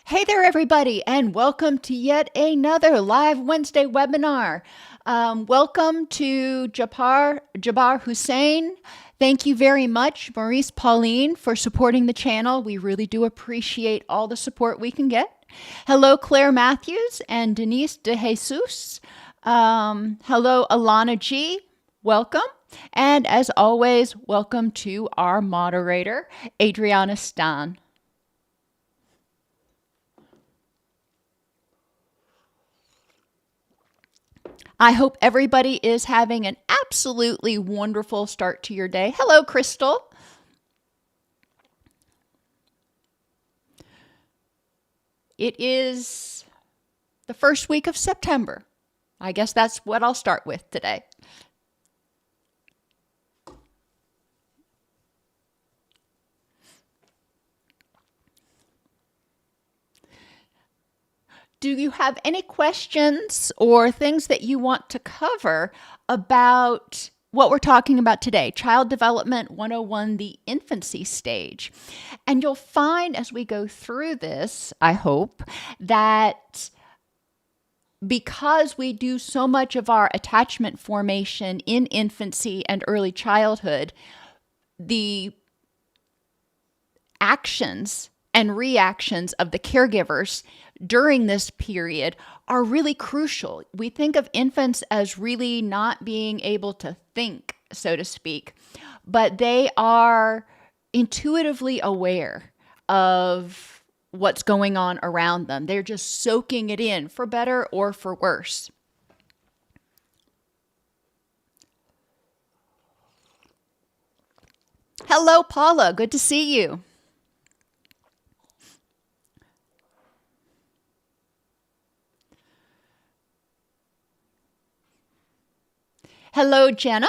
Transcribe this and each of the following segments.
Hey there, everybody, and welcome to yet another live Wednesday webinar. Welcome to Jabbar Hussein. Thank you very much, Maurice Pauline, for supporting the channel. We really do appreciate all the support we can get. Hello, Claire Matthews and Denise De Jesus. Hello, Alana G. Welcome. And as always, welcome to our moderator, Adriana Stan. I hope everybody is having an absolutely wonderful start to your day. Hello, Crystal. It is the first week of September. I guess that's what I'll start with today. Do you have any questions or things that you want to cover about what we're talking about today? Child Development 101, the infancy stage. And you'll find as we go through this, I hope, that because we do so much of our attachment formation in infancy and early childhood, the actions and reactions of the caregivers during this period are really crucial. We think of infants as really not being able to think, so to speak, but they are intuitively aware of what's going on around them. They're just soaking it in, for better or for worse. Hello, Paula. Good to see you. Hello, Jenna.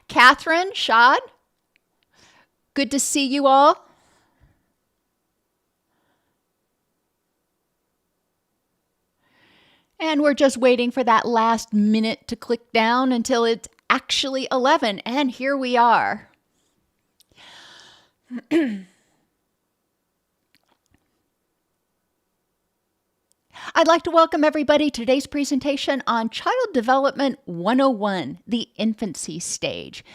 Catherine, Shad. Good to see you all. And we're just waiting for that last minute to click down until it's actually 11. And here we are. I'd like to welcome everybody to today's presentation on Child Development 101, the infancy stage.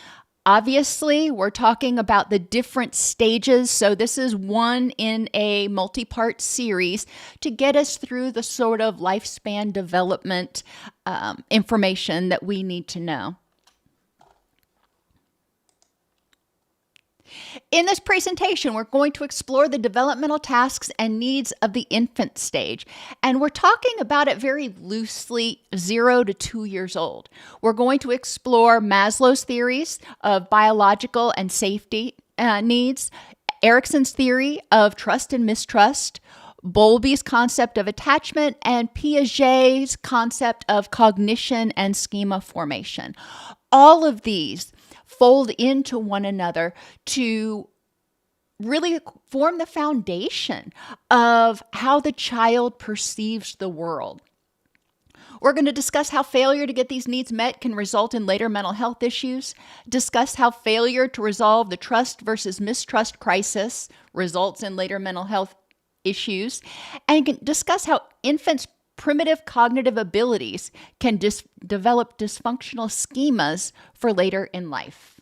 Obviously, we're talking about the different stages, so this is one in a multi-part series to get us through the sort of lifespan development information that we need to know. In this presentation, we're going to explore the developmental tasks and needs of the infant stage, and we're talking about it very loosely, 0 to 2 years old. We're going to explore Maslow's theories of biological and safety needs, Erikson's theory of trust and mistrust, Bowlby's concept of attachment, and Piaget's concept of cognition and schema formation. All of these fold into one another to really form the foundation of how the child perceives the world. We're going to discuss how failure to get these needs met can result in later mental health issues, discuss how failure to resolve the trust versus mistrust crisis results in later mental health issues, and discuss how infants' primitive cognitive abilities can develop dysfunctional schemas for later in life.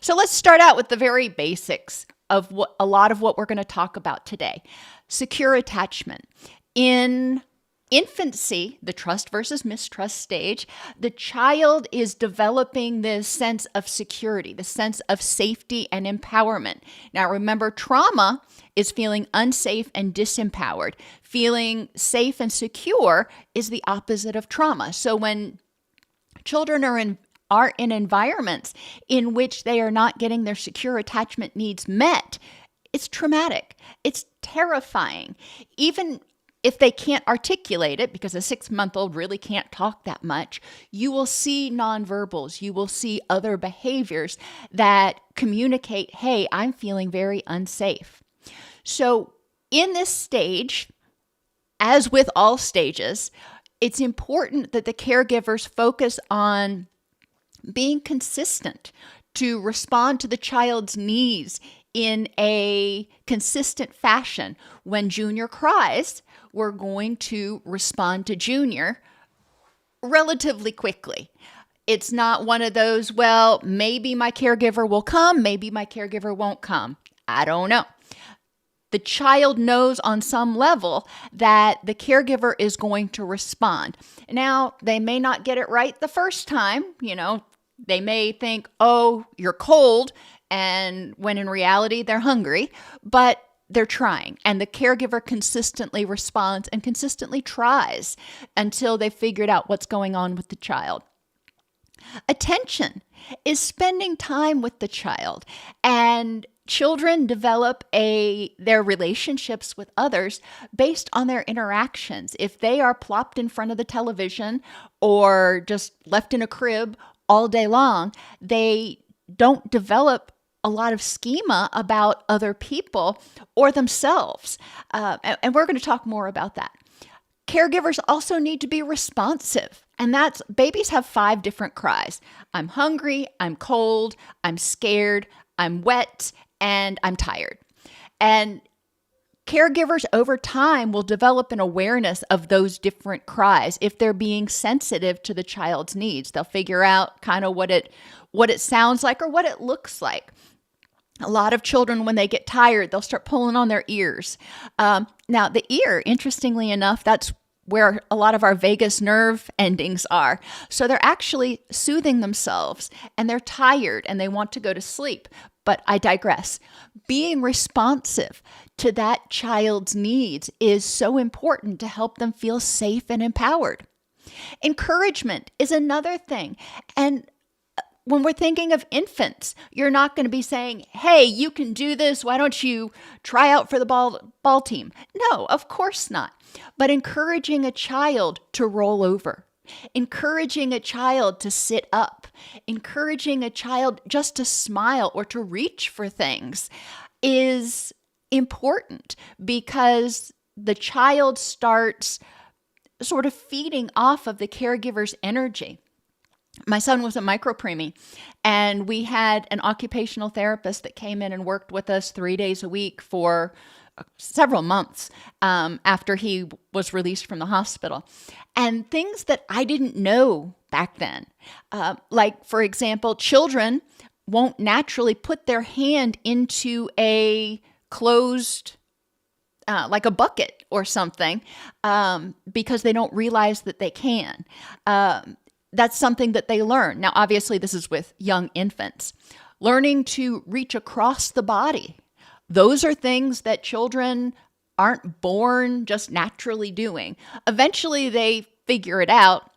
So let's start out with the very basics of a lot of what we're going to talk about today. Secure attachment. In infancy, the trust versus mistrust stage, the child is developing this sense of security, the sense of safety and empowerment. Now remember, trauma is feeling unsafe and disempowered. Feeling safe and secure is the opposite of trauma. So when children are in environments in which they are not getting their secure attachment needs met, it's traumatic. It's terrifying. Even if they can't articulate it, because a 6-month-old really can't talk that much, you will see nonverbals. You will see other behaviors that communicate, hey, I'm feeling very unsafe. So in this stage, as with all stages, it's important that the caregivers focus on being consistent to respond to the child's needs in a consistent fashion. When Junior cries, we're going to respond to Junior relatively quickly. It's not one of those, well, maybe my caregiver will come, maybe my caregiver won't come. I don't know. The child knows on some level that the caregiver is going to respond. Now, they may not get it right the first time. They may think, oh, you're cold, and when in reality, they're hungry, but they're trying. And the caregiver consistently responds and consistently tries until they figured out what's going on with the child. Attention is spending time with the child, and children develop their relationships with others based on their interactions. If they are plopped in front of the television or just left in a crib all day long, they don't develop a lot of schema about other people or themselves. And we're going to talk more about that. Caregivers also need to be responsive. And babies have 5 different cries. I'm hungry, I'm cold, I'm scared, I'm wet, and I'm tired. And caregivers over time will develop an awareness of those different cries. If they're being sensitive to the child's needs, they'll figure out kind of what it sounds like or what it looks like. A lot of children, when they get tired, they'll start pulling on their ears. Now, the ear, interestingly enough, that's where a lot of our vagus nerve endings are. So they're actually soothing themselves, and they're tired, and they want to go to sleep. But I digress. Being responsive to that child's needs is so important to help them feel safe and empowered. Encouragement is another thing. And when we're thinking of infants, you're not going to be saying, hey, you can do this. Why don't you try out for the ball team? No, of course not. But encouraging a child to roll over, encouraging a child to sit up, encouraging a child just to smile or to reach for things is important, because the child starts sort of feeding off of the caregiver's energy. My son was a micro-preemie, and we had an occupational therapist that came in and worked with us 3 days a week for several months after he was released from the hospital. And things that I didn't know back then, like, for example, children won't naturally put their hand into a closed like a bucket or something, because they don't realize that they can. That's something that they learn. Now, obviously, this is with young infants. Learning to reach across the body. Those are things that children aren't born just naturally doing. Eventually, they figure it out,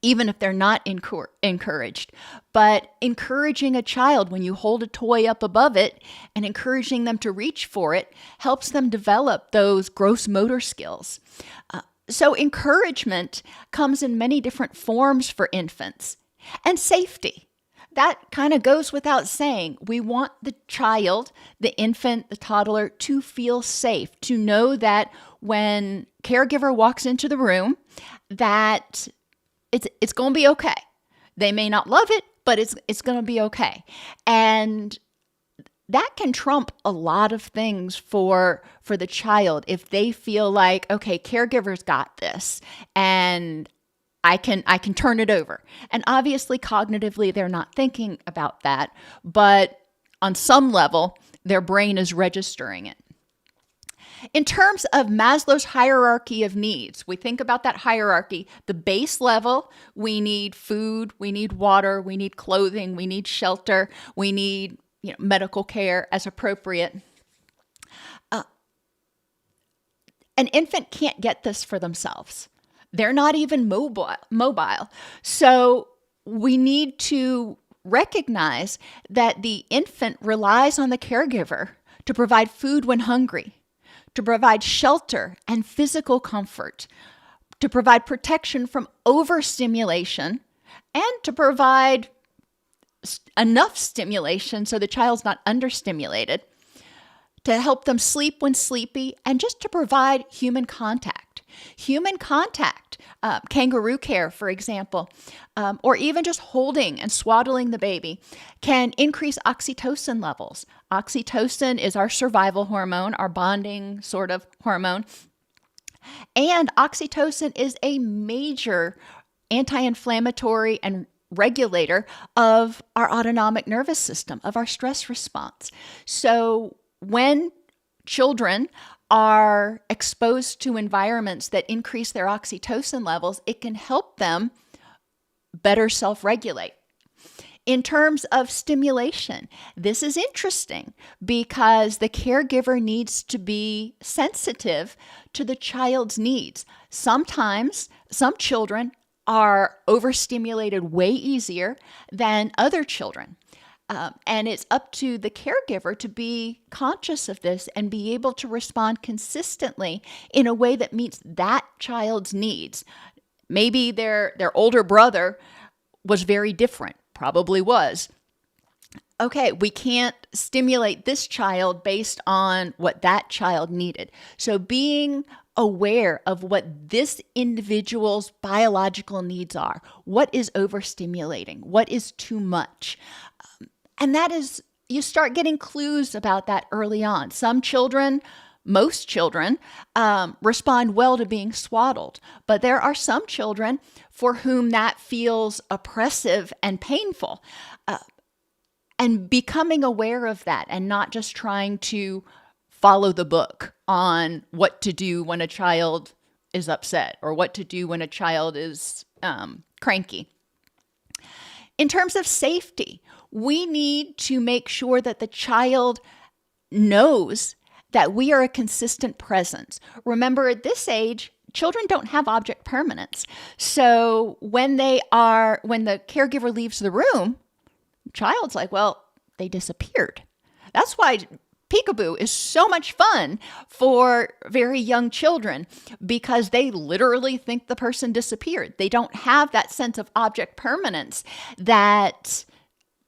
even if they're not encouraged. But encouraging a child when you hold a toy up above it and encouraging them to reach for it helps them develop those gross motor skills. So encouragement comes in many different forms for infants. And safety. That kind of goes without saying. We want the child, the infant, the toddler to feel safe, to know that when caregiver walks into the room, that it's going to be okay. They may not love it, but it's going to be okay. And that can trump a lot of things for the child if they feel like, okay, caregiver's got this, and I can turn it over. And obviously, cognitively, they're not thinking about that, but on some level, their brain is registering it. In terms of Maslow's hierarchy of needs, we think about that hierarchy. The base level, we need food, we need water, we need clothing, we need shelter, we need medical care as appropriate. An infant can't get this for themselves. They're not even mobile. So we need to recognize that the infant relies on the caregiver to provide food when hungry, to provide shelter and physical comfort, to provide protection from overstimulation, and to provide enough stimulation so the child's not understimulated, to help them sleep when sleepy, and just to provide human contact. Human contact, kangaroo care, for example, or even just holding and swaddling the baby can increase oxytocin levels. Oxytocin is our survival hormone, our bonding sort of hormone. And oxytocin is a major anti-inflammatory and regulator of our autonomic nervous system, of our stress response. So when children are exposed to environments that increase their oxytocin levels, it can help them better self-regulate. In terms of stimulation, this is interesting because the caregiver needs to be sensitive to the child's needs. Sometimes some children are overstimulated way easier than other children. And it's up to the caregiver to be conscious of this and be able to respond consistently in a way that meets that child's needs. Maybe their older brother was very different, probably was. Okay, we can't stimulate this child based on what that child needed. So being aware of what this individual's biological needs are, what is overstimulating, what is too much. And that is, you start getting clues about that early on. Some children, most children, respond well to being swaddled, but there are some children for whom that feels oppressive and painful. And becoming aware of that and not just trying to follow the book on what to do when a child is upset or what to do when a child is cranky. In terms of safety, we need to make sure that the child knows that we are a consistent presence. Remember, at this age, children don't have object permanence. So when the caregiver leaves the room, the child's like, well, they disappeared. That's why peekaboo is so much fun for very young children, because they literally think the person disappeared. They don't have that sense of object permanence that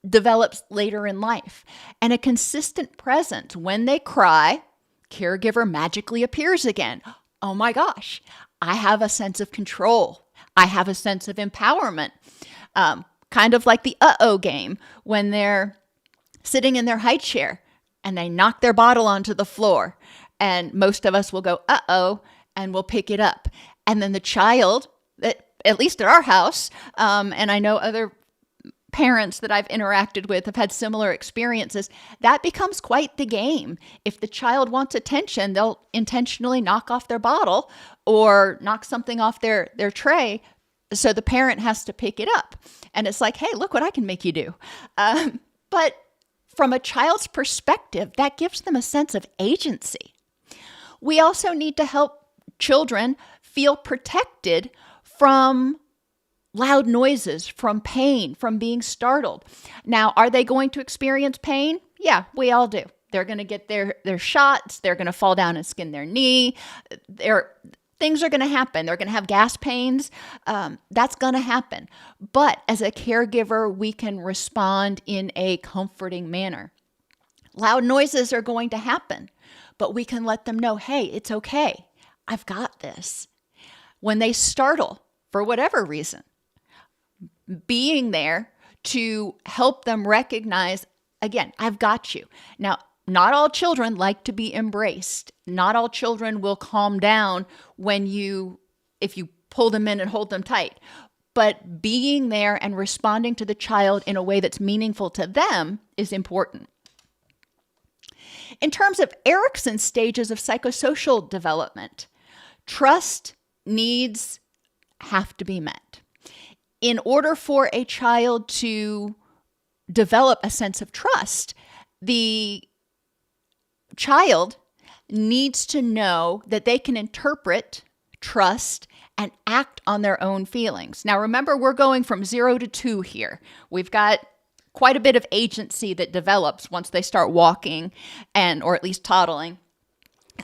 develops later in life. And a consistent presence. When they cry, caregiver magically appears again. Oh my gosh, I have a sense of control. I have a sense of empowerment. Kind of like the uh-oh game when they're sitting in their high chair and they knock their bottle onto the floor. And most of us will go, uh-oh, and we'll pick it up. And then the child, at least at our house, and I know other parents that I've interacted with have had similar experiences, that becomes quite the game. If the child wants attention, they'll intentionally knock off their bottle or knock something off their tray, so the parent has to pick it up. And it's like, hey, look what I can make you do. But from a child's perspective, that gives them a sense of agency. We also need to help children feel protected from loud noises, from pain, from being startled. Now, are they going to experience pain? Yeah, we all do. They're going to get their shots. They're going to fall down and skin their knee. Things are going to happen. They're going to have gas pains. That's going to happen. But as a caregiver, we can respond in a comforting manner. Loud noises are going to happen, but we can let them know, hey, it's okay. I've got this. When they startle, for whatever reason, being there to help them recognize, again, I've got you. Now, not all children like to be embraced. Not all children will calm down if you pull them in and hold them tight. But being there and responding to the child in a way that's meaningful to them is important. In terms of Erikson's stages of psychosocial development, trust needs have to be met. In order for a child to develop a sense of trust, the child needs to know that they can interpret, trust, and act on their own feelings. Now, remember, we're going from 0 to 2 here. We've got quite a bit of agency that develops once they start walking or at least toddling.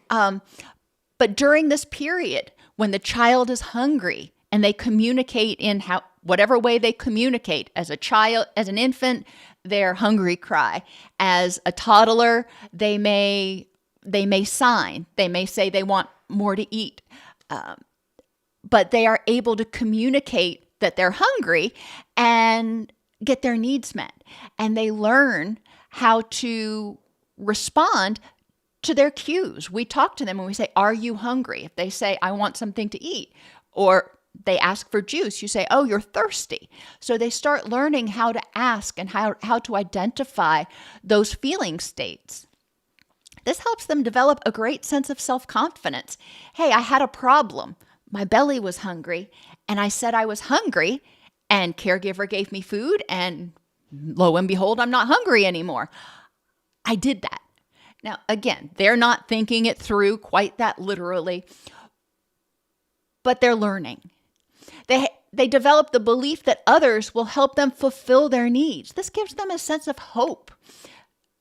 But during this period, when the child is hungry and they communicate in whatever way they communicate, as a child, as an infant, their hungry cry. As a toddler, they may sign. They may say they want more to eat. but they are able to communicate that they're hungry and get their needs met. And they learn how to respond to their cues. We talk to them and we say, "Are you hungry?" If they say, "I want something to eat," or they ask for juice, you say, "Oh, you're thirsty." So they start learning how to ask and how to identify those feeling states. This helps them develop a great sense of self-confidence. Hey, I had a problem. My belly was hungry, and I said I was hungry, and caregiver gave me food, and lo and behold, I'm not hungry anymore. I did that. Now, again, they're not thinking it through quite that literally, but they're learning. They develop the belief that others will help them fulfill their needs. This gives them a sense of hope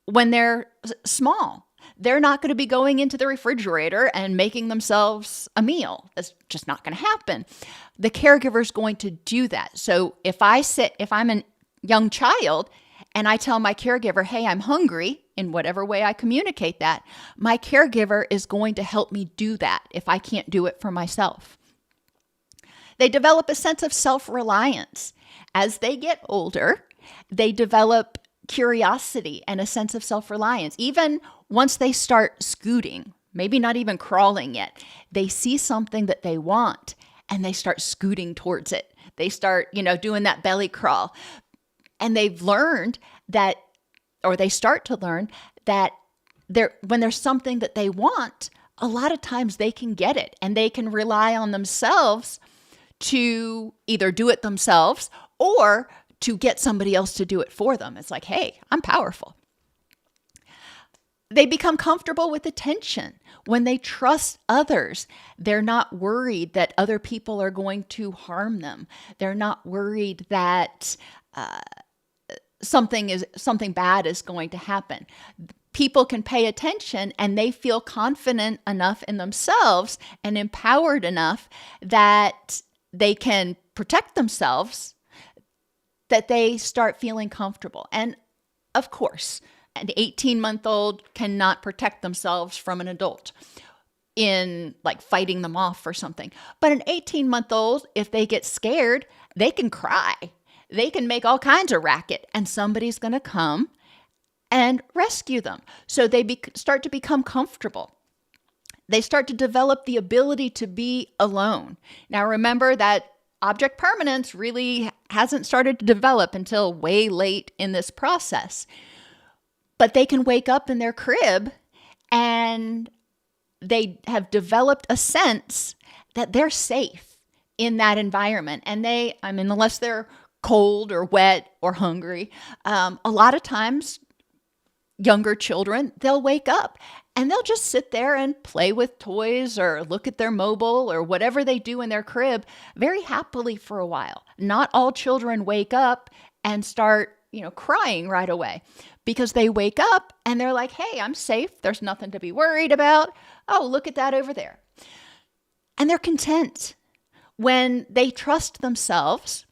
when they're small. They're not going to be going into the refrigerator and making themselves a meal. That's just not going to happen. The caregiver is going to do that. So if I'm a young child and I tell my caregiver, "Hey, I'm hungry," in whatever way I communicate that, my caregiver is going to help me do that if I can't do it for myself. They develop a sense of self-reliance. As they get older, they develop curiosity and a sense of self-reliance. Even once they start scooting, maybe not even crawling yet, they see something that they want and they start scooting towards it. They start, doing that belly crawl. And they've learned that, or they start to learn that when there's something that they want, a lot of times they can get it and they can rely on themselves to either do it themselves or to get somebody else to do it for them. It's like, hey, I'm powerful. They become comfortable with attention. When they trust others, they're not worried that other people are going to harm them. They're not worried that something bad is going to happen. People can pay attention and they feel confident enough in themselves and empowered enough that they can protect themselves, that they start feeling comfortable. And of course, an 18-month-old cannot protect themselves from an adult in like fighting them off or something. But an 18-month-old, if they get scared, they can cry. They can make all kinds of racket and somebody's going to come and rescue them. So they start to become comfortable. They start to develop the ability to be alone. Now remember that object permanence really hasn't started to develop until way late in this process. But they can wake up in their crib and they have developed a sense that they're safe in that environment. And unless they're cold or wet or hungry, a lot of times younger children, they'll wake up and they'll just sit there and play with toys or look at their mobile or whatever they do in their crib very happily for a while. Not all children wake up and start, crying right away, because they wake up and they're like, hey, I'm safe. There's nothing to be worried about. Oh, look at that over there. And they're content. When they trust themselves,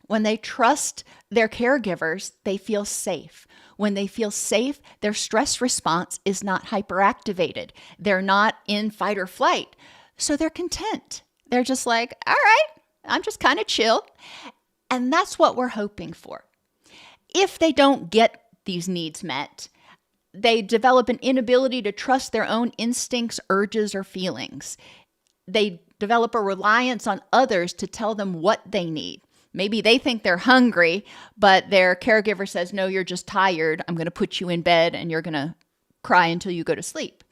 when they trust their caregivers, they feel safe. When they feel safe, their stress response is not hyperactivated. They're not in fight or flight. So they're content. They're just like, all right, I'm just kind of chill. And that's what we're hoping for. If they don't get these needs met, they develop an inability to trust their own instincts, urges, or feelings. They develop a reliance on others to tell them what they need. Maybe they think they're hungry, but their caregiver says, no, you're just tired. I'm going to put you in bed and you're going to cry until you go to sleep.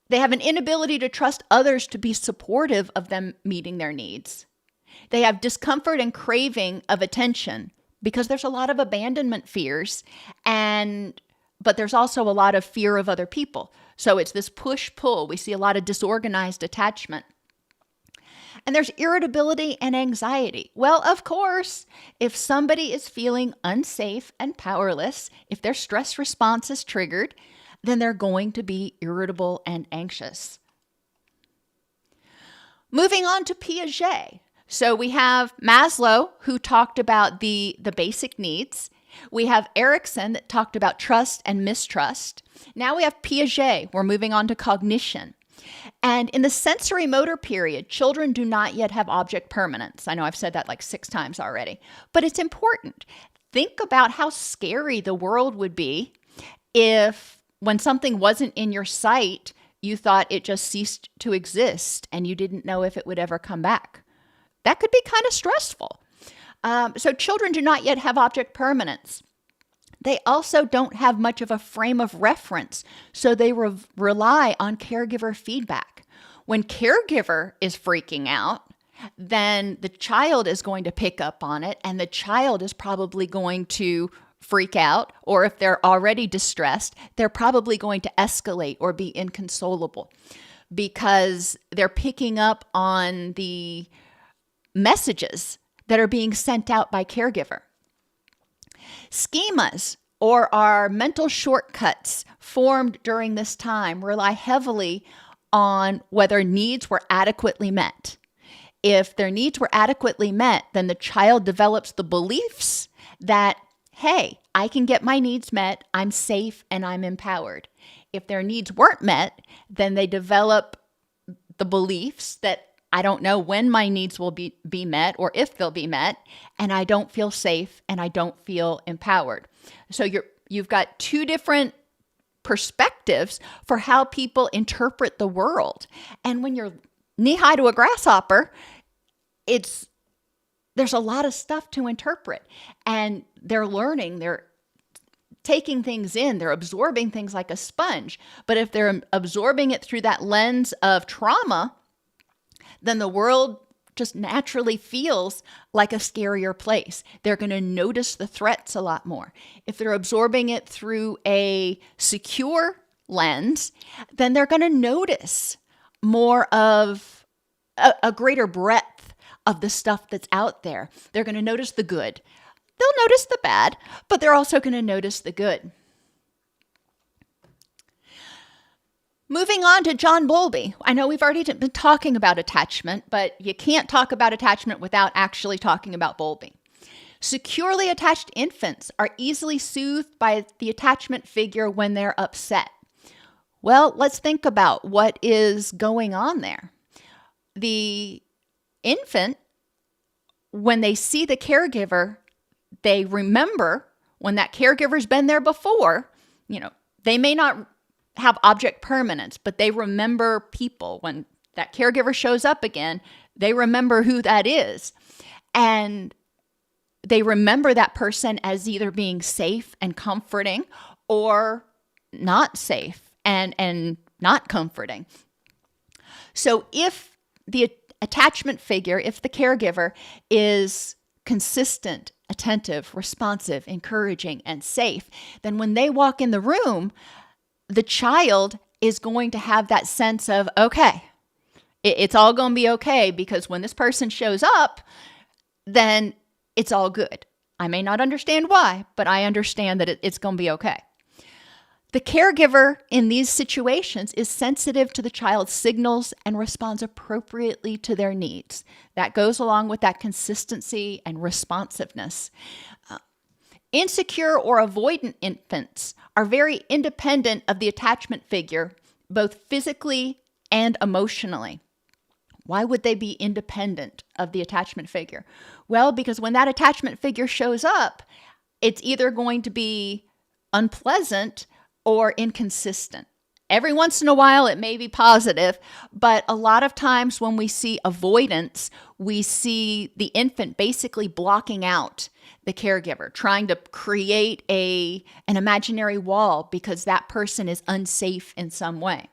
They have an inability to trust others to be supportive of them meeting their needs. They have discomfort and craving of attention because there's a lot of abandonment fears, but there's also a lot of fear of other people. So it's this push-pull. We see a lot of disorganized attachment. And there's irritability and anxiety. Well, of course, if somebody is feeling unsafe and powerless, if their stress response is triggered, then they're going to be irritable and anxious. Moving on to Piaget. So we have Maslow, who talked about the basic needs. We have Erikson that talked about trust and mistrust. Now we have Piaget. We're moving on to cognition. And in the sensory motor period, children do not yet have object permanence. I know I've said that like 6 times already, but it's important. Think about how scary the world would be if, when something wasn't in your sight, you thought it just ceased to exist and you didn't know if it would ever come back. That could be kind of stressful. So children do not yet have object permanence. They also don't have much of a frame of reference, so they rely on caregiver feedback. When caregiver is freaking out, then the child is going to pick up on it, and the child is probably going to freak out, or if they're already distressed, they're probably going to escalate or be inconsolable because they're picking up on the messages that are being sent out by caregiver. Schemas, or our mental shortcuts formed during this time, rely heavily on whether needs were adequately met. If their needs were adequately met, then the child develops the beliefs that, hey, I can get my needs met, I'm safe, and I'm empowered. If their needs weren't met, then they develop the beliefs that I don't know when my needs will be met or if they'll be met, and I don't feel safe and I don't feel empowered. So you've got 2 different perspectives for how people interpret the world. And when you're knee-high to a grasshopper, there's a lot of stuff to interpret. And they're learning, they're taking things in, they're absorbing things like a sponge. But if they're absorbing it through that lens of trauma, then the world just naturally feels like a scarier place. They're going to notice the threats a lot more. If they're absorbing it through a secure lens, then they're going to notice more of a greater breadth of the stuff that's out there. They're going to notice the good. They'll notice the bad, but they're also going to notice the good. Moving on to John Bowlby. I know we've already been talking about attachment, but you can't talk about attachment without actually talking about Bowlby. Securely attached infants are easily soothed by the attachment figure when they're upset. Well, let's think about what is going on there. The infant, when they see the caregiver, they remember when that caregiver's been there before. They may not have object permanence, but they remember people. When that caregiver shows up again, they remember who that is. And they remember that person as either being safe and comforting or not safe and not comforting. So if the attachment figure, if the caregiver is consistent, attentive, responsive, encouraging, and safe, then when they walk in the room, the child is going to have that sense of, okay, it's all going to be okay, because when this person shows up, then it's all good. I may not understand why, but I understand that it's going to be okay. The caregiver in these situations is sensitive to the child's signals and responds appropriately to their needs. That goes along with that consistency and responsiveness. Insecure or avoidant infants are very independent of the attachment figure, both physically and emotionally. Why would they be independent of the attachment figure? Well, because when that attachment figure shows up, it's either going to be unpleasant or inconsistent. Every once in a while, it may be positive, but a lot of times when we see avoidance, we see the infant basically blocking out the caregiver, trying to create an imaginary wall because that person is unsafe in some way.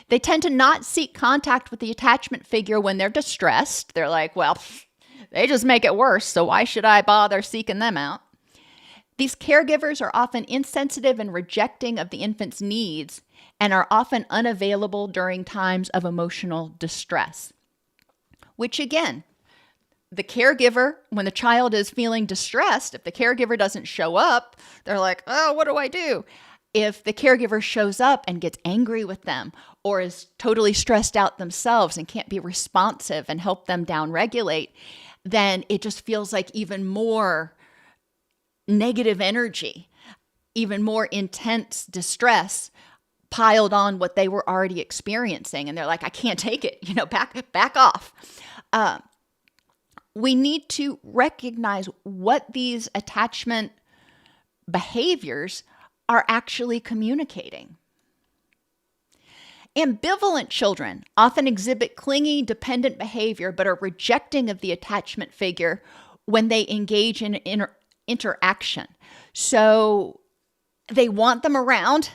They tend to not seek contact with the attachment figure when they're distressed. They're like, well, they just make it worse, so why should I bother seeking them out? These caregivers are often insensitive and rejecting of the infant's needs and are often unavailable during times of emotional distress. Which again, the caregiver, when the child is feeling distressed, if the caregiver doesn't show up, they're like, oh, what do I do? If the caregiver shows up and gets angry with them or is totally stressed out themselves and can't be responsive and help them downregulate, then it just feels like even more negative energy, even more intense distress, piled on what they were already experiencing. And they're like, I can't take it, back off. We need to recognize what these attachment behaviors are actually communicating. Ambivalent children often exhibit clingy, dependent behavior, but are rejecting of the attachment figure when they engage in interaction. So they want them around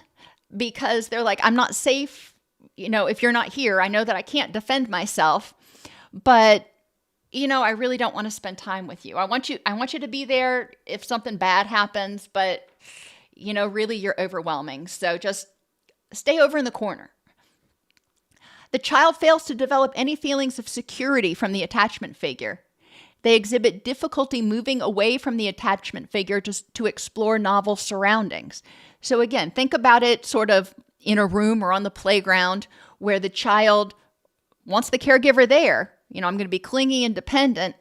because they're like, I'm not safe. If you're not here, I know that I can't defend myself, but I really don't want to spend time with you. I want you to be there if something bad happens, but really you're overwhelming. So just stay over in the corner. The child fails to develop any feelings of security from the attachment figure. They exhibit difficulty moving away from the attachment figure to explore novel surroundings. So again, think about it sort of in a room or on the playground where the child wants the caregiver there. I'm going to be clingy and dependent,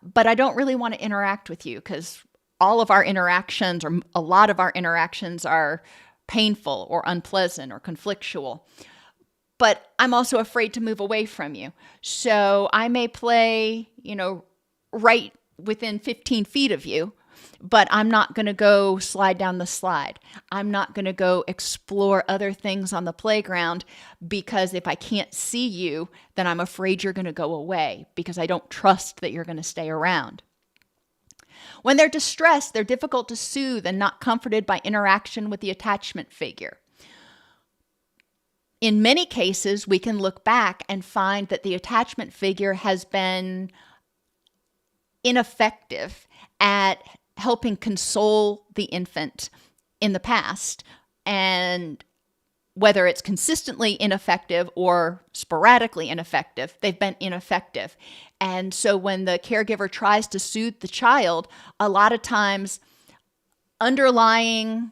but I don't really want to interact with you because all of our interactions or a lot of our interactions are painful or unpleasant or conflictual. But I'm also afraid to move away from you. So I may play, right within 15 feet of you, but I'm not going to go slide down the slide. I'm not going to go explore other things on the playground because if I can't see you, then I'm afraid you're going to go away because I don't trust that you're going to stay around. When they're distressed, they're difficult to soothe and not comforted by interaction with the attachment figure. In many cases, we can look back and find that the attachment figure has been ineffective at helping console the infant in the past. And whether it's consistently ineffective or sporadically ineffective, they've been ineffective. And so when the caregiver tries to soothe the child, a lot of times underlying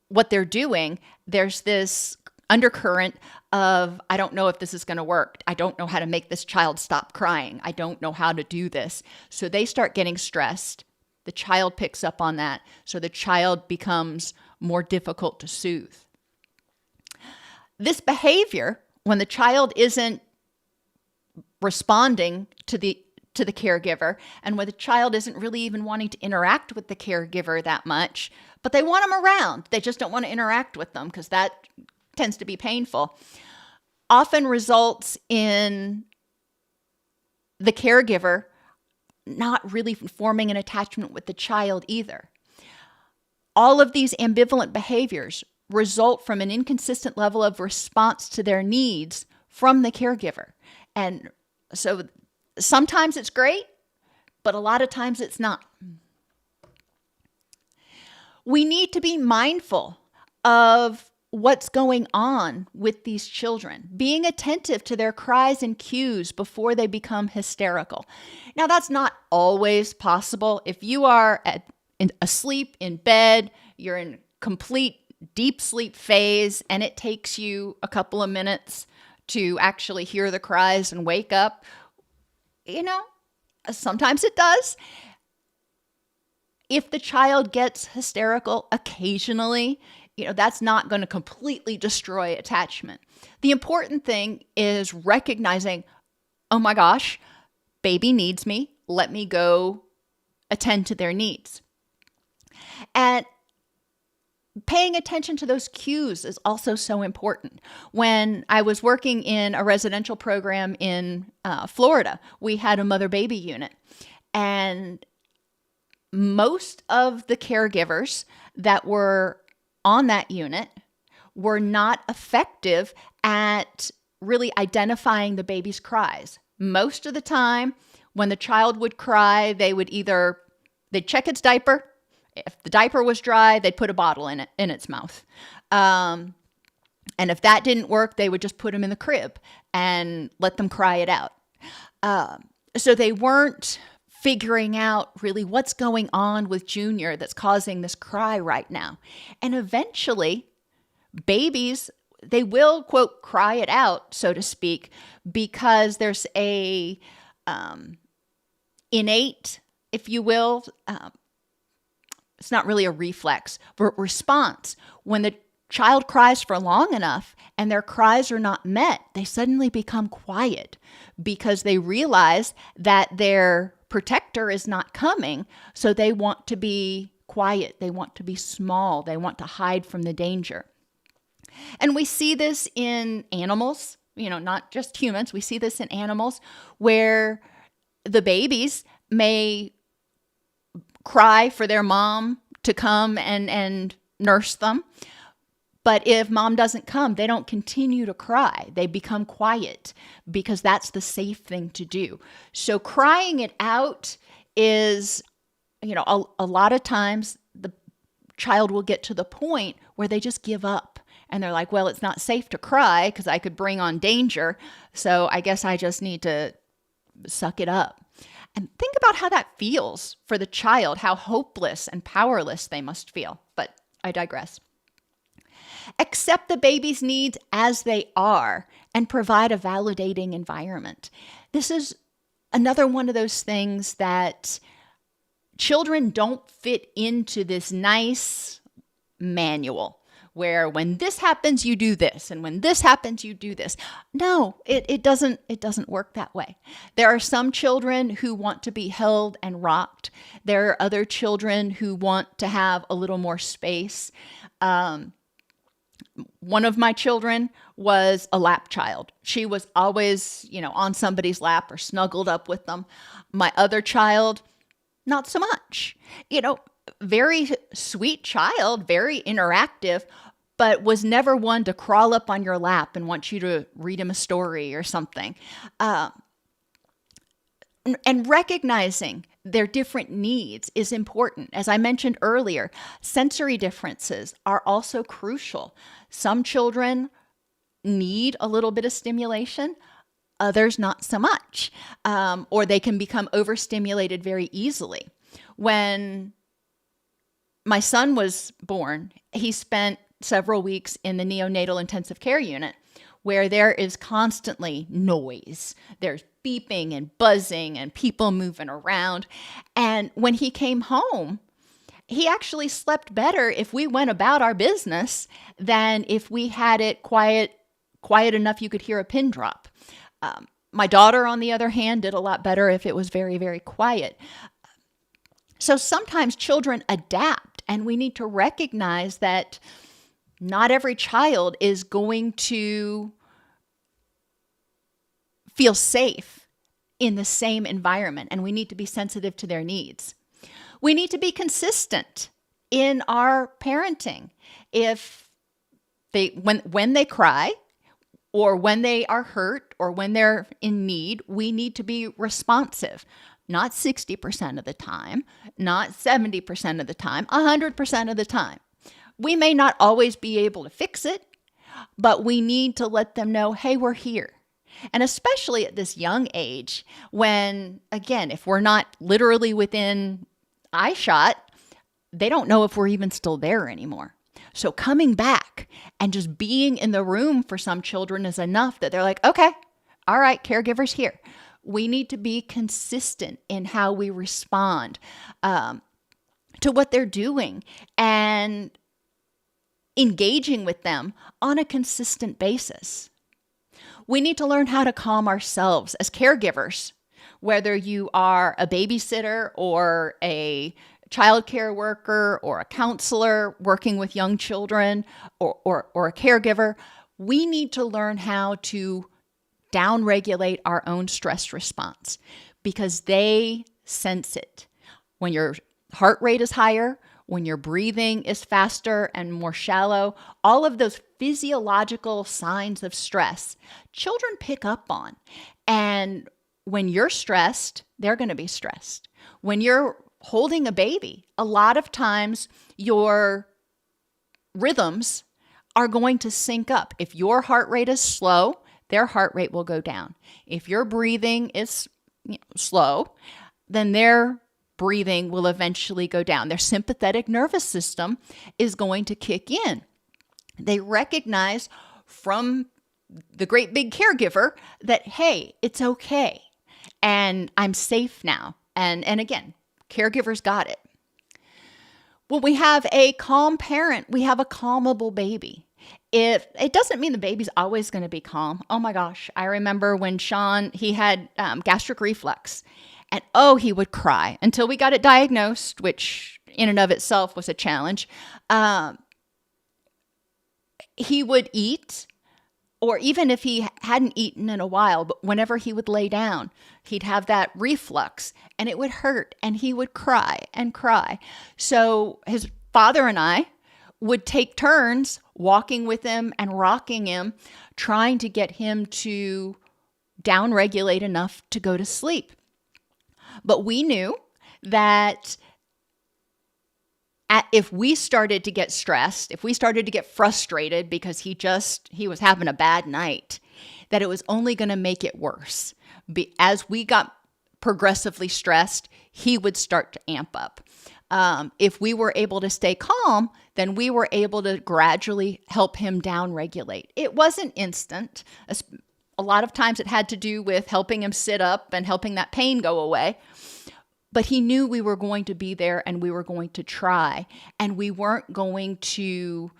what they're doing, there's this undercurrent of, I don't know if this is going to work. I don't know how to make this child stop crying. I don't know how to do this. So they start getting stressed. The child picks up on that. So the child becomes more difficult to soothe. This behavior, when the child isn't responding to the caregiver, and when the child isn't really even wanting to interact with the caregiver that much, but they want them around. They just don't want to interact with them because that tends to be painful, often results in the caregiver not really forming an attachment with the child either. All of these ambivalent behaviors result from an inconsistent level of response to their needs from the caregiver. And so sometimes it's great, but a lot of times it's not. We need to be mindful of what's going on with these children, being attentive to their cries and cues before they become hysterical. Now, that's not always possible. If you are asleep in bed, you're in complete deep sleep phase, and it takes you a couple of minutes to actually hear the cries and wake up, sometimes it does. If the child gets hysterical occasionally, that's not going to completely destroy attachment. The important thing is recognizing, oh my gosh, baby needs me. Let me go attend to their needs. And paying attention to those cues is also so important. When I was working in a residential program in Florida, we had a mother-baby unit. And most of the caregivers that were on that unit were not effective at really identifying the baby's cries. Most of the time, when the child would cry, they'd check its diaper. If the diaper was dry, they'd put a bottle in its mouth. And if that didn't work, they would just put them in the crib and let them cry it out. So they weren't figuring out really what's going on with Junior that's causing this cry right now. And eventually, babies, they will, quote, cry it out, so to speak, because there's a innate, if you will, it's not really a reflex, but response. When the child cries for long enough and their cries are not met, they suddenly become quiet because they realize that their protector is not coming. So they want to be quiet. They want to be small. They want to hide from the danger. And we see this in animals, not just humans. We see this in animals where the babies may cry for their mom to come and nurse them. But if mom doesn't come, they don't continue to cry. They become quiet because that's the safe thing to do. So crying it out is, a lot of times the child will get to the point where they just give up. And they're like, well, it's not safe to cry because I could bring on danger. So I guess I just need to suck it up. And think about how that feels for the child, how hopeless and powerless they must feel. But I digress. Accept the baby's needs as they are and provide a validating environment. This is another one of those things that children don't fit into this nice manual where when this happens, you do this, and when this happens, you do this. No, it doesn't work that way. There are some children who want to be held and rocked. There are other children who want to have a little more space. One of my children was a lap child. She was always, on somebody's lap or snuggled up with them. My other child, not so much. Very sweet child, very interactive, but was never one to crawl up on your lap and want you to read him a story or something. And recognizing their different needs is important. As I mentioned earlier, sensory differences are also crucial. Some children need a little bit of stimulation, others not so much, or they can become overstimulated very easily. When my son was born, he spent several weeks in the neonatal intensive care unit where there is constantly noise. There's beeping and buzzing and people moving around. And when he came home, he actually slept better if we went about our business than if we had it quiet enough you could hear a pin drop. My daughter, on the other hand, did a lot better if it was very, very quiet. So sometimes children adapt, and we need to recognize that not every child is going to feel safe in the same environment, and we need to be sensitive to their needs. We need to be consistent in our parenting. When they cry, or when they are hurt, or when they're in need, we need to be responsive. Not 60% of the time, not 70% of the time, 100% of the time. We may not always be able to fix it, but we need to let them know, hey, we're here. And especially at this young age, when, again, if we're not literally within eye shot, they don't know if we're even still there anymore. So coming back and just being in the room for some children is enough that they're like, okay, all right, caregiver's here. We need to be consistent in how we respond to what they're doing and engaging with them on a consistent basis. We need to learn how to calm ourselves as caregivers, whether you are a babysitter or a childcare worker or a counselor working with young children or a caregiver. We need to learn how to downregulate our own stress response because they sense it. When your heart rate is higher, when your breathing is faster and more shallow, all of those physiological signs of stress, children pick up on. And when you're stressed, they're going to be stressed. When you're holding a baby, a lot of times your rhythms are going to sync up. If your heart rate is slow, their heart rate will go down. If your breathing is slow, then their breathing will eventually go down. Their sympathetic nervous system is going to kick in. They recognize from the great big caregiver that, hey, it's okay. And I'm safe now. And again, caregivers got it. When we have a calm parent, we have a calmable baby. If it doesn't mean the baby's always going to be calm. Oh my gosh. I remember when Sean, he had gastric reflux, and he would cry until we got it diagnosed, which in and of itself was a challenge. He would eat, or even if he hadn't eaten in a while, but whenever he would lay down, he'd have that reflux and it would hurt and he would cry and cry. So his father and I would take turns walking with him and rocking him, trying to get him to downregulate enough to go to sleep. But we knew that if we started to get stressed, if we started to get frustrated because he was having a bad night, that it was only going to make it worse. As we got progressively stressed, he would start to amp up. If we were able to stay calm, then we were able to gradually help him downregulate. It wasn't instant. A lot of times it had to do with helping him sit up and helping that pain go away. But he knew we were going to be there and we were going to try. And we weren't going to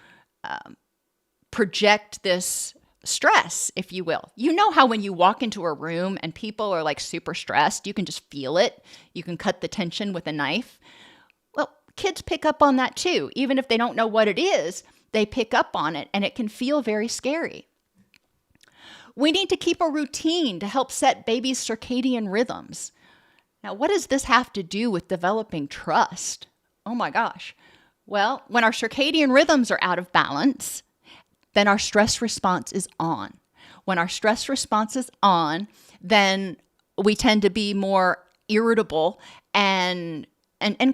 project this stress, if you will. You know how when you walk into a room and people are like super stressed, you can just feel it. You can cut the tension with a knife. Well, kids pick up on that too. Even if they don't know what it is, they pick up on it and it can feel very scary. We need to keep a routine to help set babies' circadian rhythms. Now, what does this have to do with developing trust? Oh my gosh. Well, when our circadian rhythms are out of balance, then our stress response is on. When our stress response is on, then we tend to be more irritable and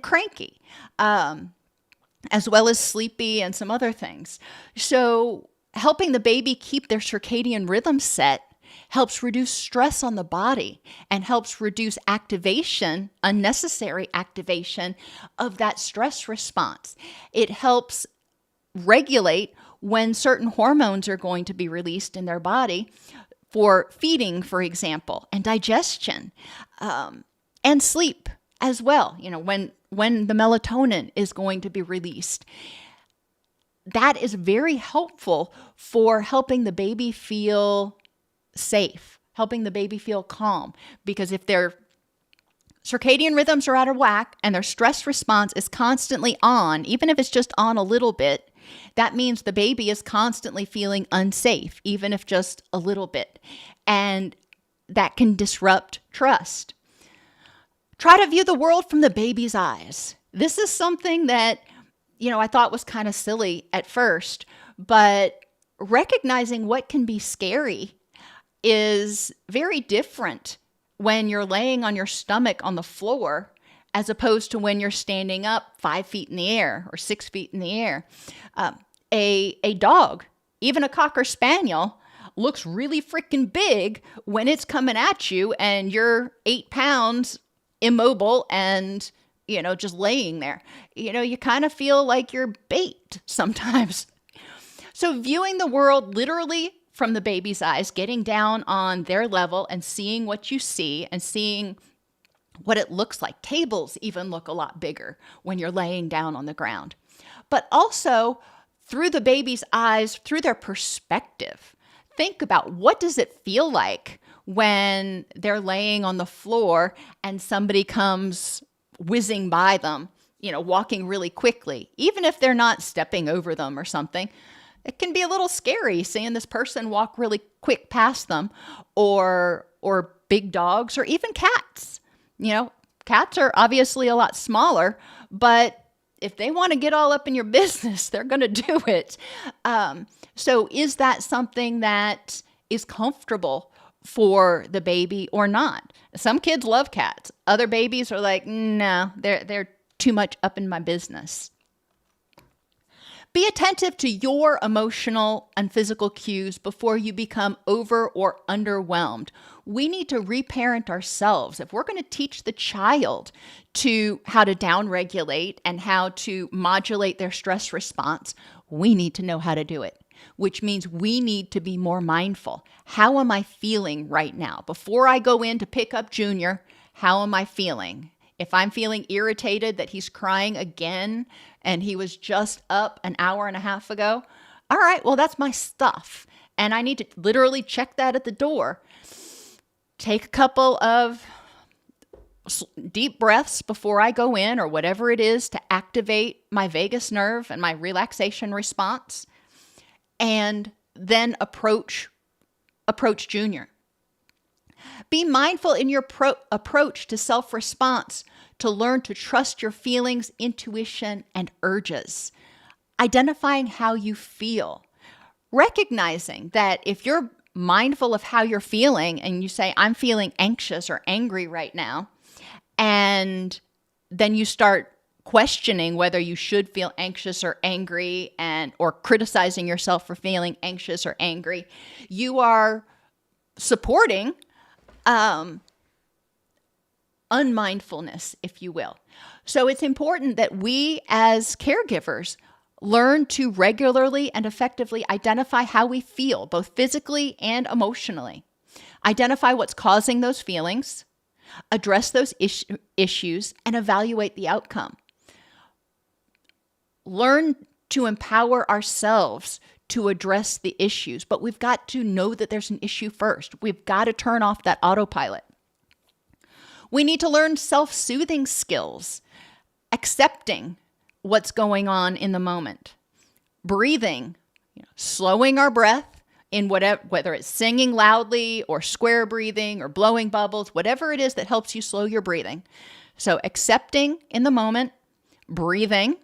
cranky, as well as sleepy and some other things. So helping the baby keep their circadian rhythm set helps reduce stress on the body and helps reduce activation, unnecessary activation of that stress response. It helps regulate when certain hormones are going to be released in their body for feeding, for example, and digestion, and sleep as well. You know, when the melatonin is going to be released. That is very helpful for helping the baby feel safe, helping the baby feel calm. Because if their circadian rhythms are out of whack and their stress response is constantly on, even if it's just on a little bit, that means the baby is constantly feeling unsafe, even if just a little bit. And that can disrupt trust. Try to view the world from the baby's eyes. This is something that, I thought was kind of silly at first, but recognizing what can be scary is very different when you're laying on your stomach on the floor as opposed to when you're standing up 5 feet in the air or 6 feet in the air. A dog, even a Cocker Spaniel, looks really freaking big when it's coming at you and you're 8 pounds immobile and, just laying there. You kind of feel like you're bait sometimes. So viewing the world literally from the baby's eyes, getting down on their level and seeing what you see and seeing what it looks like. Tables even look a lot bigger when you're laying down on the ground. But also through the baby's eyes, through their perspective. Think about, what does it feel like when they're laying on the floor and somebody comes whizzing by them, walking really quickly, even if they're not stepping over them or something. It can be a little scary seeing this person walk really quick past them, or big dogs, or even cats. Cats are obviously a lot smaller, but if they want to get all up in your business, they're going to do it. So is that something that is comfortable for the baby or not? Some kids love cats. Other babies are like, no, they're too much up in my business. Be attentive to your emotional and physical cues before you become over or underwhelmed. We need to reparent ourselves. If we're going to teach the child to how to downregulate and how to modulate their stress response, we need to know how to do it, which means we need to be more mindful. How am I feeling right now? Before I go in to pick up Junior, how am I feeling? If I'm feeling irritated that he's crying again and he was just up an hour and a half ago, all right, well, that's my stuff. And I need to literally check that at the door. Take a couple of deep breaths before I go in, or whatever it is to activate my vagus nerve and my relaxation response, and then approach Junior. Be mindful in your approach to self-response to learn to trust your feelings, intuition, and urges. Identifying how you feel. Recognizing that if you're mindful of how you're feeling and you say, I'm feeling anxious or angry right now, and then you start questioning whether you should feel anxious or angry or criticizing yourself for feeling anxious or angry, you are supporting unmindfulness, if you will. So it's important that we as caregivers learn to regularly and effectively identify how we feel, both physically and emotionally. Identify what's causing those feelings, address those issues, and evaluate the outcome. Learn to empower ourselves to address the issues, but we've got to know that there's an issue first. We've got to turn off that autopilot. We need to learn self-soothing skills, accepting what's going on in the moment, breathing, slowing our breath in whether it's singing loudly or square breathing or blowing bubbles, whatever it is that helps you slow your breathing. So accepting in the moment, breathing,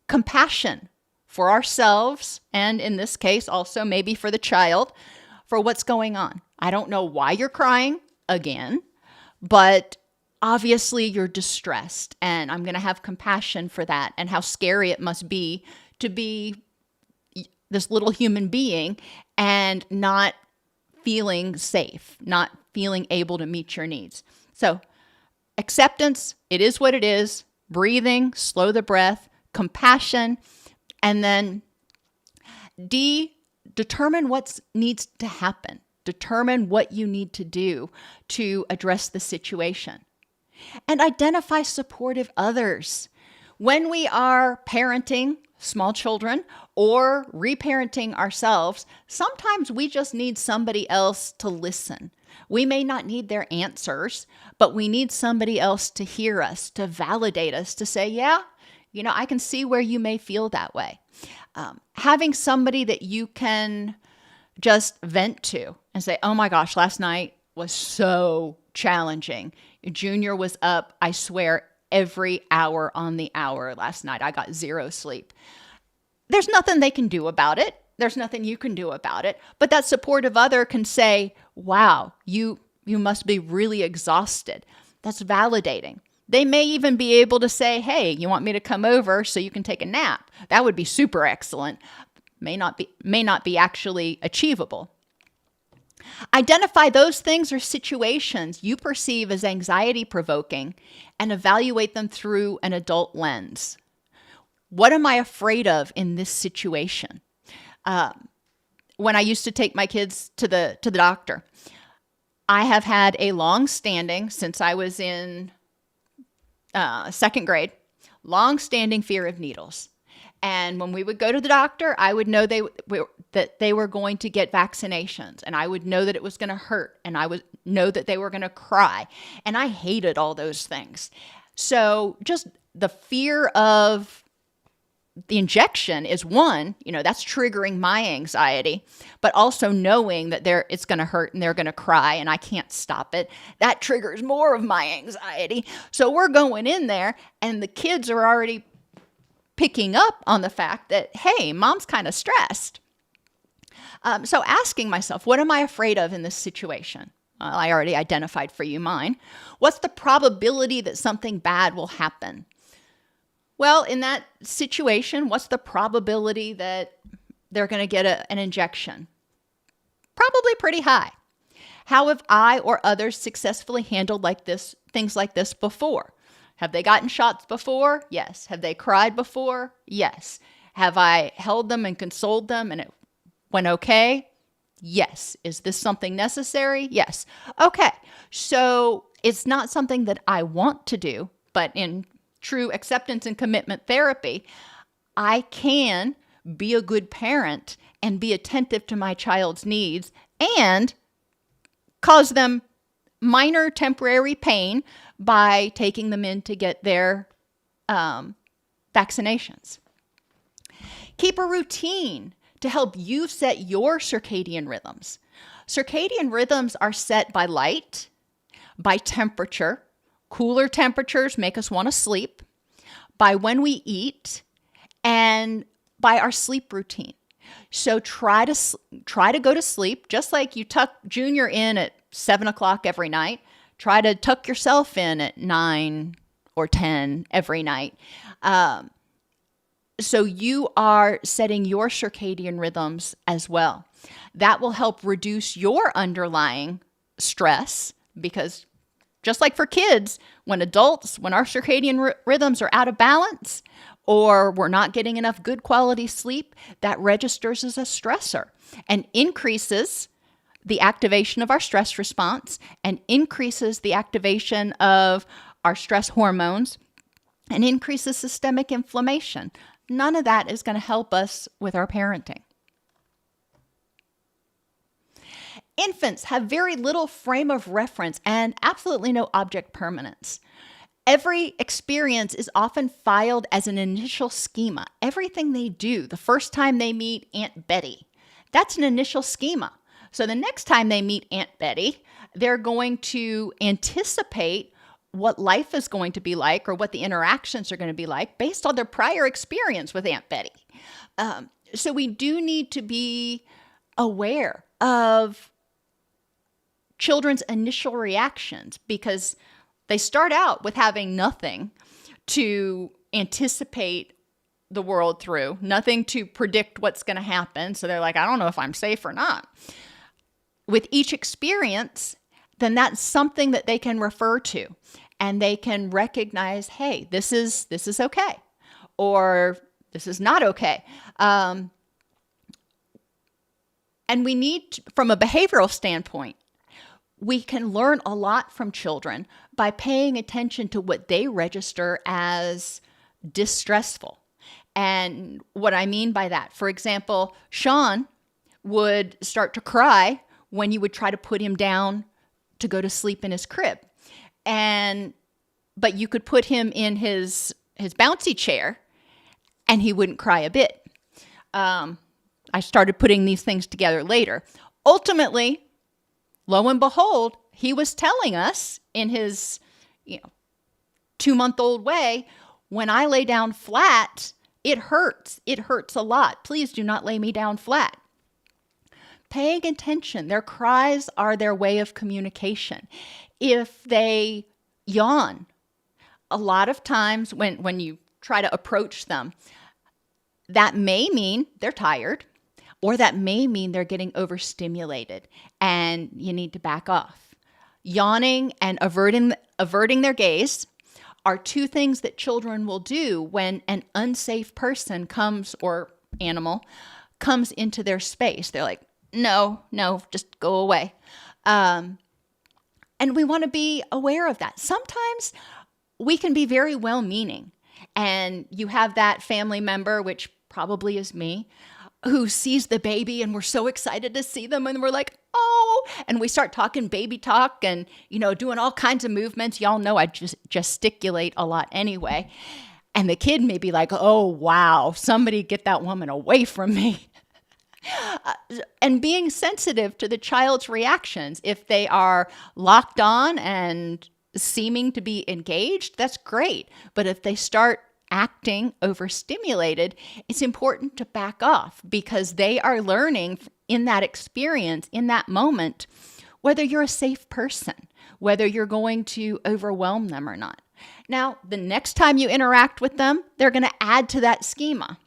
compassion for ourselves, and in this case also maybe for the child, for what's going on. I don't know why you're crying again, but obviously you're distressed, and I'm going to have compassion for that and how scary it must be to be this little human being and not feeling safe, not feeling able to meet your needs. So acceptance, it is what it is, breathing, slow the breath, compassion, and then determine what needs to happen. Determine what you need to do to address the situation. And identify supportive others. When we are parenting small children or reparenting ourselves, sometimes we just need somebody else to listen. We may not need their answers, but we need somebody else to hear us, to validate us, to say, yeah, I can see where you may feel that way. Having somebody that you can just vent to and say, oh my gosh, last night was so challenging. Junior was up, I swear, every hour on the hour last night. I got 0 sleep. There's nothing they can do about it. There's nothing you can do about it. But that supportive other can say, wow, you must be really exhausted. That's validating. They may even be able to say, hey, you want me to come over so you can take a nap? That would be super excellent. May not be actually achievable. Identify those things or situations you perceive as anxiety-provoking and evaluate them through an adult lens. What am I afraid of in this situation? When I used to take my kids to the doctor, I have had a long-standing, since I was in second grade, long-standing fear of needles. And when we would go to the doctor, I would know that they were going to get vaccinations, and I would know that it was going to hurt, and I would know that they were going to cry. And I hated all those things. So just the fear of the injection is one, that's triggering my anxiety, but also knowing that it's going to hurt and they're going to cry and I can't stop it. That triggers more of my anxiety. So we're going in there and the kids are already picking up on the fact that, hey, mom's kind of stressed. So asking myself, what am I afraid of in this situation? Well, I already identified for you mine. What's the probability that something bad will happen? Well, in that situation, what's the probability that they're going to get an injection? Probably pretty high. How have I or others successfully handled things like this before? Have they gotten shots before? Yes. Have they cried before? Yes. Have I held them and consoled them and it went okay? Yes. Is this something necessary? Yes. Okay. So It's not something that I want to do, but in true acceptance and commitment therapy, I can be a good parent and be attentive to my child's needs and cause them minor temporary pain by taking them in to get their vaccinations. Keep a routine to help you set your circadian rhythms. Circadian rhythms are set by light, by temperature. Cooler temperatures make us want to sleep, by when we eat, and by our sleep routine. So try to go to sleep, just like you tuck Junior in at 7 o'clock every night. Try to tuck yourself in at 9 or 10 every night. So you are setting your circadian rhythms as well. That will help reduce your underlying stress, because just like for kids, when our circadian rhythms are out of balance or we're not getting enough good quality sleep, that registers as a stressor and increases the activation of our stress response and increases the activation of our stress hormones and increases systemic inflammation. None of that is going to help us with our parenting. Infants have very little frame of reference and absolutely no object permanence. Every experience is often filed as an initial schema. Everything they do, the first time they meet Aunt Betty, that's an initial schema. So the next time they meet Aunt Betty, they're going to anticipate what life is going to be like or what the interactions are going to be like based on their prior experience with Aunt Betty. So we do need to be aware of children's initial reactions, because they start out with having nothing to anticipate the world through, nothing to predict what's going to happen. So they're like, I don't know if I'm safe or not. With each experience, then that's something that they can refer to, and they can recognize, hey, this is okay, or this is not okay. And we need, from a behavioral standpoint, we can learn a lot from children by paying attention to what they register as distressful. And what I mean by that, for example, Sean would start to cry when you would try to put him down to go to sleep in his crib. But you could put him in his bouncy chair and he wouldn't cry a bit. I started putting these things together later. Ultimately, lo and behold, he was telling us in his 2-month-old way, when I lay down flat, it hurts. It hurts a lot. Please do not lay me down flat. Paying attention. Their cries are their way of communication. If they yawn, a lot of times when you try to approach them, that may mean they're tired, or that may mean they're getting overstimulated and you need to back off. Yawning and averting their gaze are two things that children will do when an unsafe person comes, or animal, comes into their space. They're like, no, just go away. And we want to be aware of that. Sometimes we can be very well-meaning, and you have that family member, which probably is me, who sees the baby and we're so excited to see them and we're like, oh, and we start talking baby talk and, doing all kinds of movements. Y'all know I just gesticulate a lot anyway. And the kid may be like, oh, wow, somebody get that woman away from me. And being sensitive to the child's reactions. If they are locked on and seeming to be engaged, that's great. But if they start acting overstimulated, it's important to back off, because they are learning in that experience, in that moment, whether you're a safe person, whether you're going to overwhelm them or not. Now, the next time you interact with them, they're going to add to that schema.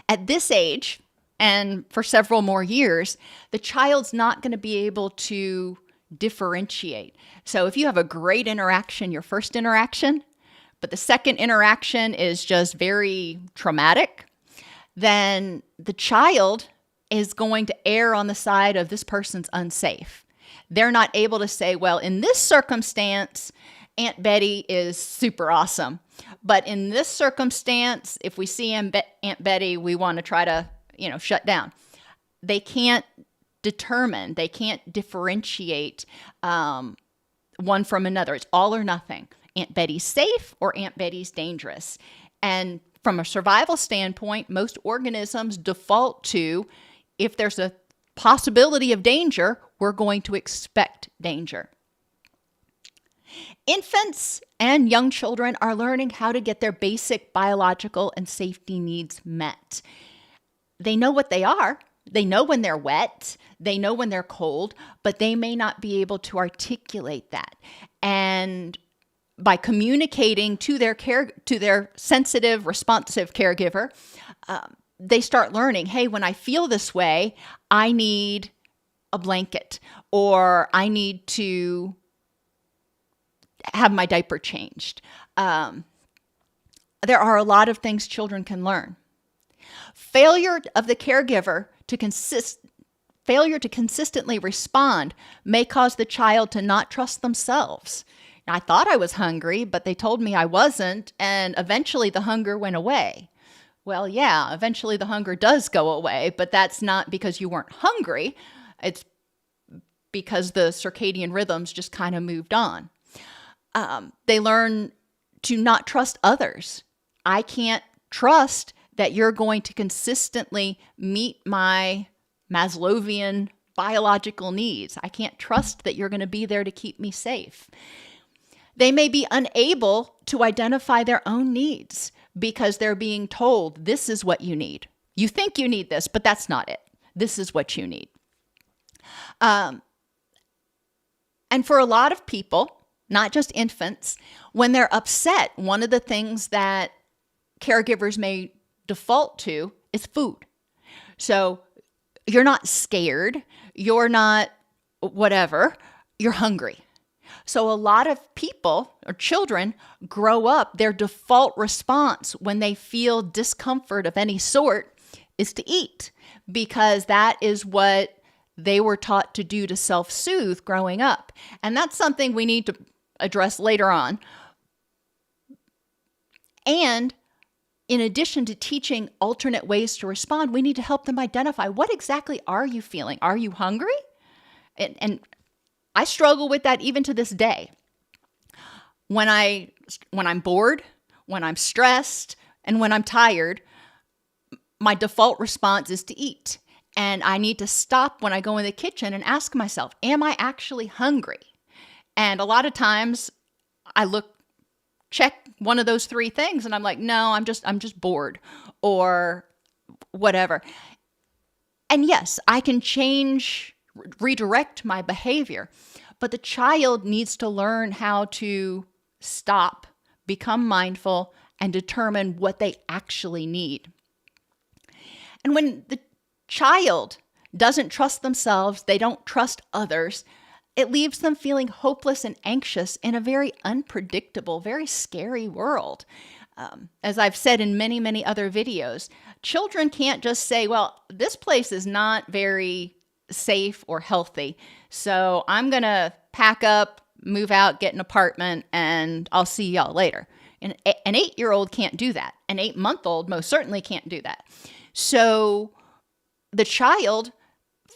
At this age, and for several more years, the child's not going to be able to differentiate. So if you have a great interaction, your first interaction, but the second interaction is just very traumatic, then the child is going to err on the side of this person's unsafe. They're not able to say, well, in this circumstance, Aunt Betty is super awesome. But in this circumstance, if we see Aunt Betty, we want to try to, shut down. They can't determine, they can't differentiate one from another. It's all or nothing. Aunt Betty's safe or Aunt Betty's dangerous. And from a survival standpoint, most organisms default to, if there's a possibility of danger, we're going to expect danger. Infants and young children are learning how to get their basic biological and safety needs met. They know what they are. They know when they're wet. They know when they're cold, but they may not be able to articulate that. And by communicating to their sensitive, responsive caregiver, they start learning, hey, when I feel this way, I need a blanket, or I need to have my diaper changed. There are a lot of things children can learn. Failure of the caregiver to consistently respond may cause the child to not trust themselves. I thought I was hungry, but they told me I wasn't, and eventually the hunger went away. Well, yeah, eventually the hunger does go away, but that's not because you weren't hungry. It's because the circadian rhythms just kind of moved on. They learn to not trust others. I can't trust that you're going to consistently meet my Maslowian biological needs. I can't trust that you're going to be there to keep me safe. They may be unable to identify their own needs because they're being told, this is what you need. You think you need this, but that's not it. This is what you need. And for a lot of people, not just infants, when they're upset, one of the things that caregivers may default to is food. So you're not scared, you're not whatever, you're hungry. So a lot of people or children grow up, their default response when they feel discomfort of any sort is to eat, because that is what they were taught to do to self-soothe growing up. And that's something we need to address later on. And in addition to teaching alternate ways to respond, we need to help them identify, what exactly are you feeling? Are you hungry? And I struggle with that even to this day. When I'm bored, when I'm stressed, and when I'm tired, my default response is to eat. And I need to stop when I go in the kitchen and ask myself, am I actually hungry? And a lot of times I check one of those three things and I'm like, no, I'm just bored or whatever. And yes, I can redirect my behavior, but the child needs to learn how to stop, become mindful, and determine what they actually need. And when the child doesn't trust themselves, they don't trust others, it leaves them feeling hopeless and anxious in a very unpredictable, very scary world. As I've said in many, many other videos, children can't just say, well, this place is not very safe or healthy, so I'm going to pack up, move out, get an apartment, and I'll see y'all later. And an 8-year-old can't do that. An 8-month-old most certainly can't do that. So the child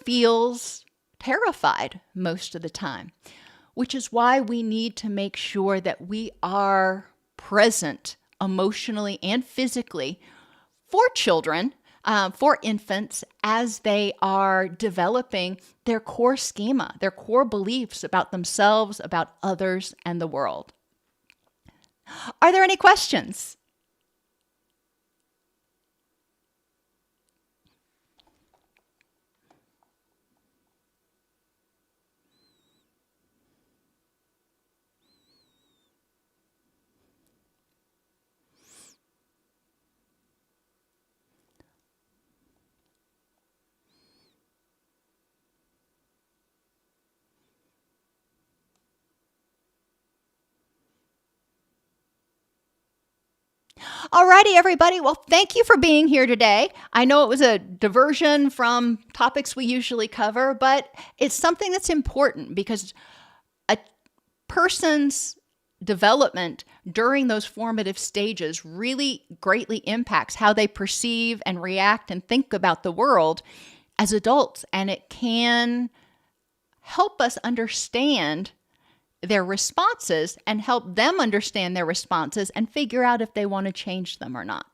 feels terrified most of the time, which is why we need to make sure that we are present emotionally and physically for children, for infants, as they are developing their core schema, their core beliefs about themselves, about others, and the world. Are there any questions? Alrighty, everybody. Well, thank you for being here today. I know it was a diversion from topics we usually cover, but it's something that's important because a person's development during those formative stages really greatly impacts how they perceive and react and think about the world as adults. And it can help us understand their responses and help them understand their responses and figure out if they want to change them or not.